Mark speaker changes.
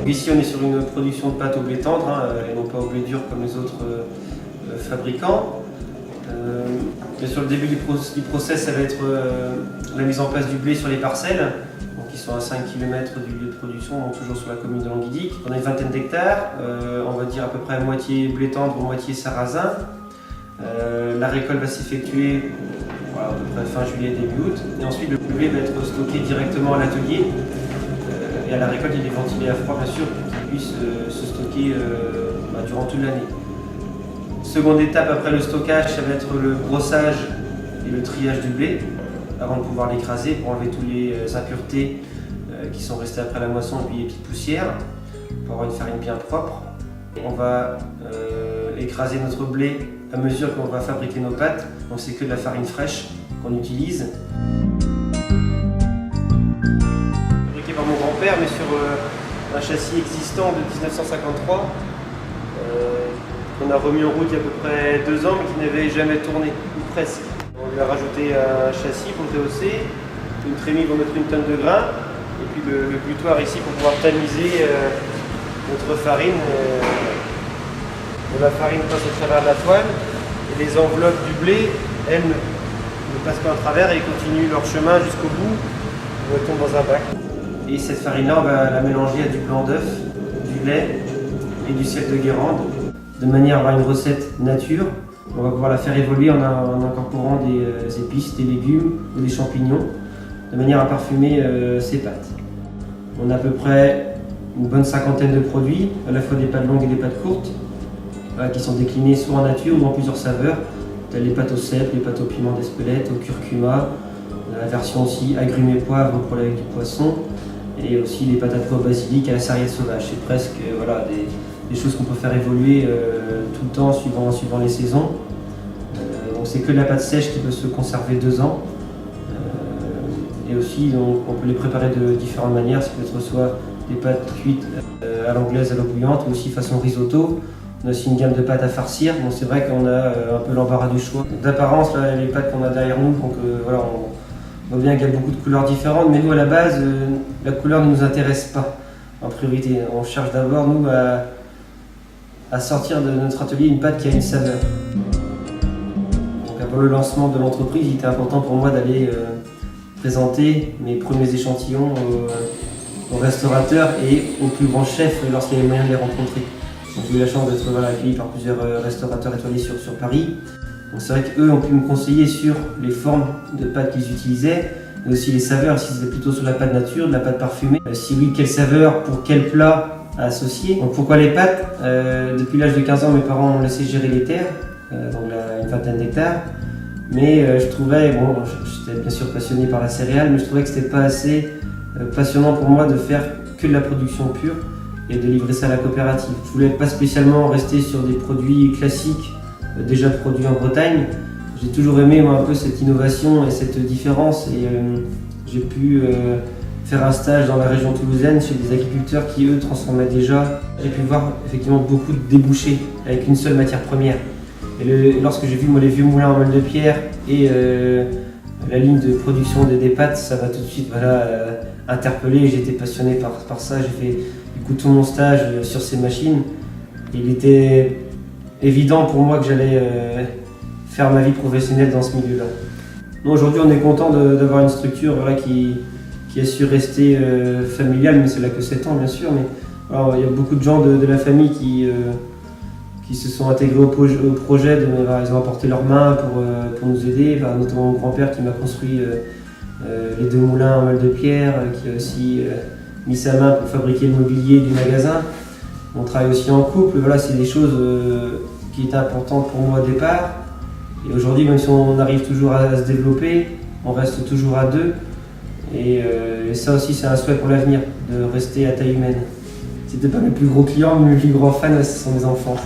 Speaker 1: Ici on est sur une production de pâte au blé tendre et non pas au blé dur comme les autres fabricants. Et sur le début du process, ça va être la mise en place du blé sur les parcelles, donc qui sont à 5 km du lieu de production, donc toujours sur la commune de Languidic. On a une vingtaine d'hectares, on va dire à peu près moitié blé tendre, moitié sarrasin. La récolte va s'effectuer à peu près fin juillet, début août. Et ensuite, le blé va être stocké directement à l'atelier. Et à la récolte, il est ventilé à froid, bien sûr, pour qu'il puisse se stocker durant toute l'année. Seconde étape après le stockage, ça va être le brossage et le triage du blé avant de pouvoir l'écraser pour enlever toutes les impuretés qui sont restées après la moisson et puis les petites poussières pour avoir une farine bien propre. On va écraser notre blé à mesure qu'on va fabriquer nos pâtes, donc c'est que de la farine fraîche qu'on utilise. Fabriqué par mon grand-père, mais sur un châssis existant de 1953. On a remis en route il y a à peu près 2 ans, mais qui n'avait jamais tourné, ou presque. On lui a rajouté un châssis pour le rehausser, une trémie pour mettre une tonne de grains, et puis le butoir ici pour pouvoir tamiser notre farine. La farine passe au travers de la toile, et les enveloppes du blé, elles ne passent pas au travers et continuent leur chemin jusqu'au bout, où elles tombent dans un bac. Et cette farine-là, on va la mélanger à du blanc d'œuf, du lait et du sel de Guérande, de manière à avoir une recette nature. On va pouvoir la faire évoluer en incorporant des épices, des légumes ou des champignons, de manière à parfumer ces pâtes. On a à peu près une bonne 50aine de produits, à la fois des pâtes longues et des pâtes courtes, qui sont déclinées soit en nature ou en plusieurs saveurs, telles les pâtes au cèpe, les pâtes au piment d'Espelette, au curcuma, la version aussi agrumes et poivre pour avec du poisson, et aussi les pâtes à pois au basilic à la sarriette sauvage. C'est presque des choses qu'on peut faire évoluer tout le temps suivant les saisons. Donc c'est que de la pâte sèche qui peut se conserver 2 ans. Et aussi donc, on peut les préparer de différentes manières. Ça peut être soit des pâtes cuites à l'anglaise, à l'eau bouillante, ou aussi façon risotto. On a aussi une gamme de pâtes à farcir. Bon, c'est vrai qu'on a un peu l'embarras du choix. D'apparence, les pâtes qu'on a derrière nous, donc, on voit bien qu'il y a beaucoup de couleurs différentes, mais nous à la base, la couleur ne nous intéresse pas en priorité. On cherche d'abord, nous, à sortir de notre atelier une pâte qui a une saveur. Donc avant le lancement de l'entreprise, il était important pour moi d'aller présenter mes premiers échantillons aux restaurateurs et aux plus grands chefs lorsqu'il y avait moyen de les rencontrer. Donc j'ai eu la chance d'être accueilli par plusieurs restaurateurs étoilés sur Paris. Donc c'est vrai qu'eux ont pu me conseiller sur les formes de pâtes qu'ils utilisaient, mais aussi les saveurs, si c'était plutôt sur la pâte nature, de la pâte parfumée. Si oui, quelle saveur, pour quel plat à associer. Donc pourquoi les pâtes? Depuis l'âge de 15 ans, mes parents m'ont laissé gérer les terres, donc une vingtaine d'hectares. Mais je trouvais, j'étais bien sûr passionné par la céréale, mais je trouvais que c'était pas assez passionnant pour moi de faire que de la production pure et de livrer ça à la coopérative. Je voulais pas spécialement rester sur des produits classiques déjà produits en Bretagne. J'ai toujours aimé moi, un peu cette innovation et cette différence, et j'ai pu faire un stage dans la région toulousaine chez des agriculteurs qui eux transformaient déjà. J'ai pu voir effectivement beaucoup de débouchés avec une seule matière première. Et lorsque j'ai vu moi, les vieux moulins en meule de pierre et la ligne de production des pâtes, ça m'a tout de suite interpellé. J'étais passionné par ça. J'ai fait du coup tout mon stage sur ces machines. Il était évident pour moi que j'allais faire ma vie professionnelle dans ce milieu-là. Aujourd'hui, on est content d'avoir une structure qui a su rester familiale, mais c'est là que 7 ans bien sûr. Mais alors, il y a beaucoup de gens de la famille qui se sont intégrés au projet, ils ont apporté leurs mains pour nous aider, notamment mon grand-père qui m'a construit les 2 moulins en meule de pierre, qui a aussi mis sa main pour fabriquer le mobilier du magasin. On travaille aussi en couple, c'est des choses qui étaient importantes pour moi au départ. Et aujourd'hui, même si on arrive toujours à se développer, on reste toujours à 2. Et ça aussi, c'est un souhait pour l'avenir, de rester à taille humaine. C'était pas mes plus gros clients, mais mes plus grands fans, ce sont mes enfants.